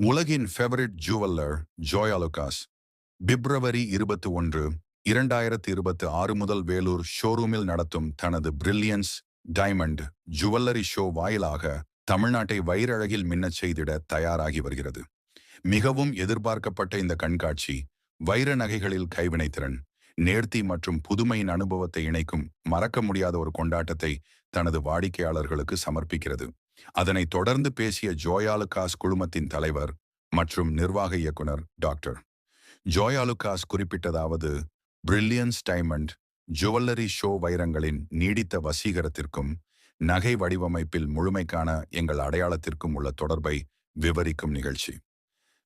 உலகின் favourite jeweller Joya லுகாஸ் பிப்ரவரி 21, 2026 முதல் வேலூர் ஷோரூமில் நடத்தும் தனது பிரில்லியன்ஸ் டைமண்ட் ஜுவல்லரி ஷோ வாயிலாக தமிழ்நாட்டை வைரழகில் மின்னச் செய்திட தயாராகி வருகிறது. மிகவும் எதிர்பார்க்கப்பட்ட இந்த கண்காட்சி வைர நகைகளில் கைவினைத்திறன், நேர்த்தி மற்றும் புதுமையின் அனுபவத்தை இணைக்கும் மறக்க முடியாத ஒரு கொண்டாட்டத்தை தனது வாடிக்கையாளர்களுக்கு சமர்ப்பிக்கிறது. அதனைத் தொடர்ந்து பேசிய ஜோயா லுகாஸ் குழுமத்தின் தலைவர் மற்றும் நிர்வாக இயக்குனர் டாக்டர் ஜோயா லுகாஸ் குறிப்பிட்டதாவது, பிரில்லியன்ஸ் டைமண்ட் ஜுவல்லரி ஷோ வைரங்களின் நீடித்த வசீகரத்திற்கும் நகை வடிவமைப்பில் முழுமைக்கான எங்கள் அடையாளத்திற்கும் உள்ள தொடர்பை விவரிக்கும் நிகழ்ச்சி.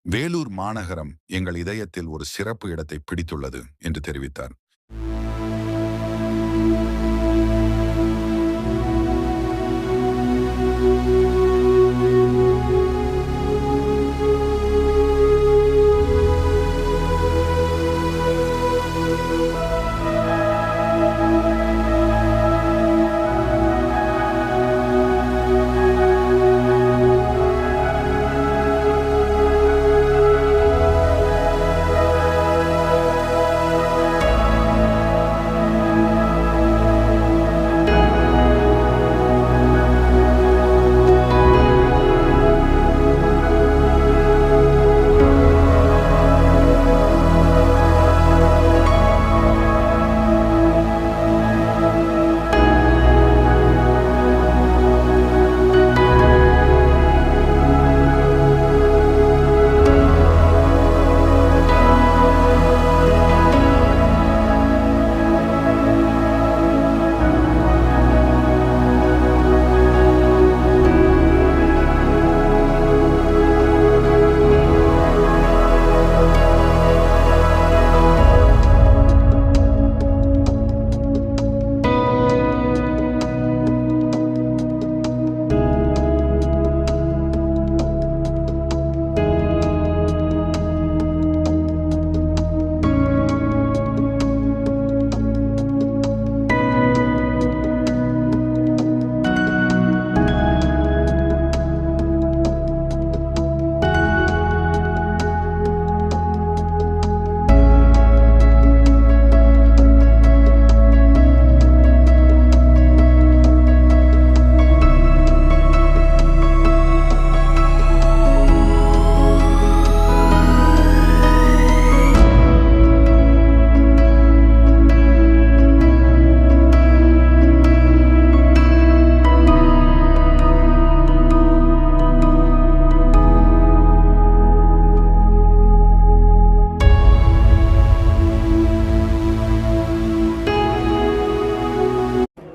வேலூர் மாநகரம் எங்கள் இதயத்தில் ஒரு சிறப்பு இடத்தை பிடித்துள்ளது என்று தெரிவித்தார்.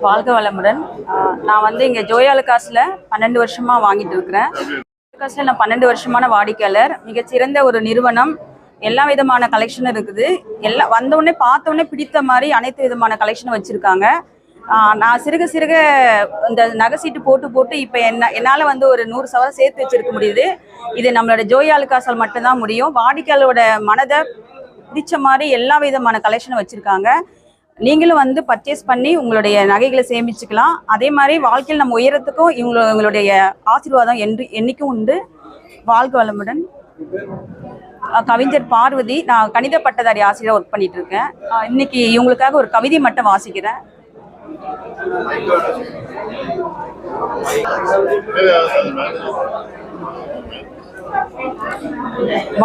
வாழ்க வளமுடன். நான் இங்கே ஜோயா லுகாஸில் 12 வருஷமாக வாங்கிட்டு இருக்கிறேன். லுகாஸில் நான் 12 வருஷமான வாடிக்கையாளர். மிகச்சிறந்த ஒரு நிறுவனம். எல்லா விதமான கலெக்ஷனும் இருக்குது. எல்லாம் வந்தவுடனே பார்த்தோடனே பிடித்த மாதிரி அனைத்து விதமான கலெக்ஷனும் வச்சுருக்காங்க. நான் சிறுக சிறுக இந்த நகை சீட்டு போட்டு இப்போ என்னால் ஒரு 100 சவரம் சேர்த்து வச்சுருக்க முடியுது. இது நம்மளோட ஜோயா லுகாஸால் மட்டும்தான் முடியும். வாடிக்கையாளரோட மனதை பிடிச்ச மாதிரி எல்லா விதமான கலெக்ஷனும் வச்சுருக்காங்க. நீங்களும் பர்ச்சேஸ் பண்ணி உங்களுடைய நகைகளை சேமிச்சுக்கலாம். அதே மாதிரி வாழ்க்கையில் நம்ம உயரத்துக்கும் உங்களுடைய ஆசீர்வாதம் என்னைக்கும் உண்டு. வாழ்க வளமுடன். கவிஞர் பார்வதி. நான் கணித பட்டதாரி ஆசிரியர் ஒர்க் பண்ணிட்டு இருக்கேன். இன்னைக்கு இவங்களுக்காக ஒரு கவிதை மட்டும் வாசிக்கிறேன்.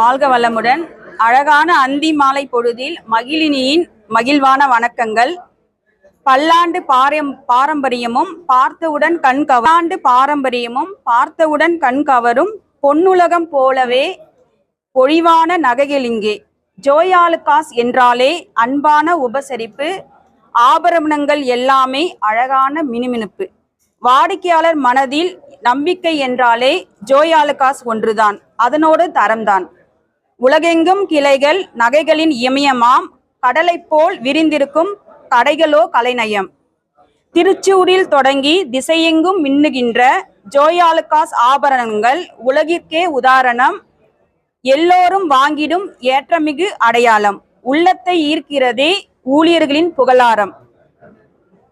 வாழ்க வளமுடன். அழகான அந்தி மாலை பொழுதில் மகிழினியின் மகிழ்வான வணக்கங்கள். பல்லாண்டு பாரம்பரியமும் பார்த்தவுடன் கண் கவரும் பொன்னுலகம் போலவே பொழிவான நகைகள் இங்கே. ஜோயா லுகாஸ் என்றாலே அன்பான உபசரிப்பு, ஆபரணங்கள் எல்லாமே அழகான மினுமினுப்பு. வாடிக்கையாளர் மனதில் நம்பிக்கை என்றாலே ஜோயா லுகாஸ் ஒன்றுதான், அதனோடு தரம்தான். உலகெங்கும் கிளைகள், நகைகளின் இமயமாம், கடலை போல் விரிந்திருக்கும் கடைகளோ கலைநயம். திருச்சூரில் தொடங்கி திசையெங்கும் மின்னுகின்ற ஜோயா லுகாஸ் ஆபரணங்கள் உலகிற்கே உதாரணம். எல்லோரும் வாங்கிடும் ஏற்றமிகு அடையாளம். உள்ளத்தை ஈர்க்கிறதே ஊழியர்களின் புகழாரம்.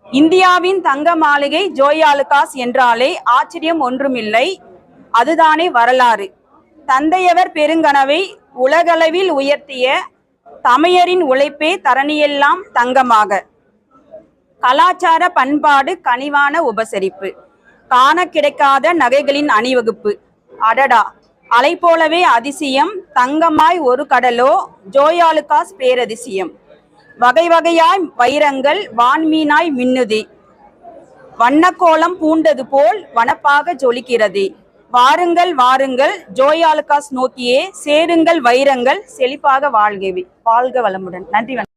இந்தியாவின் தங்க மாளிகை ஜோயா லுகாஸ் என்றாலே ஆச்சரியம் ஒன்றுமில்லை, அதுதானே வரலாறு. தந்தையவர் பெருங்கனவை உலகளவில் உயர்த்திய தமையரின் உழைப்பே தரணியெல்லாம் தங்கமாக. கலாச்சார பண்பாடு கனிவான உபசரிப்பு. காண கிடைக்காத நகைகளின் அணிவகுப்பு. அடடா, அலை போலவே அதிசயம், தங்கமாய் ஒரு கடலோ ஜோயாலுகாஸ் பேரதிசயம். வகை வகையாய் வைரங்கள் வான்மீனாய் மின்னுதே, வண்ணக்கோலம் பூண்டது போல் வனப்பாக ஜொலிக்கிறதே. வாருங்கள் வாருங்கள் ஜோயாலுகாஸ் நோக்கியே சேருங்கள் வைரங்கள் செழிப்பாக வாழ்கவே. வாழ்க வளமுடன். நன்றி.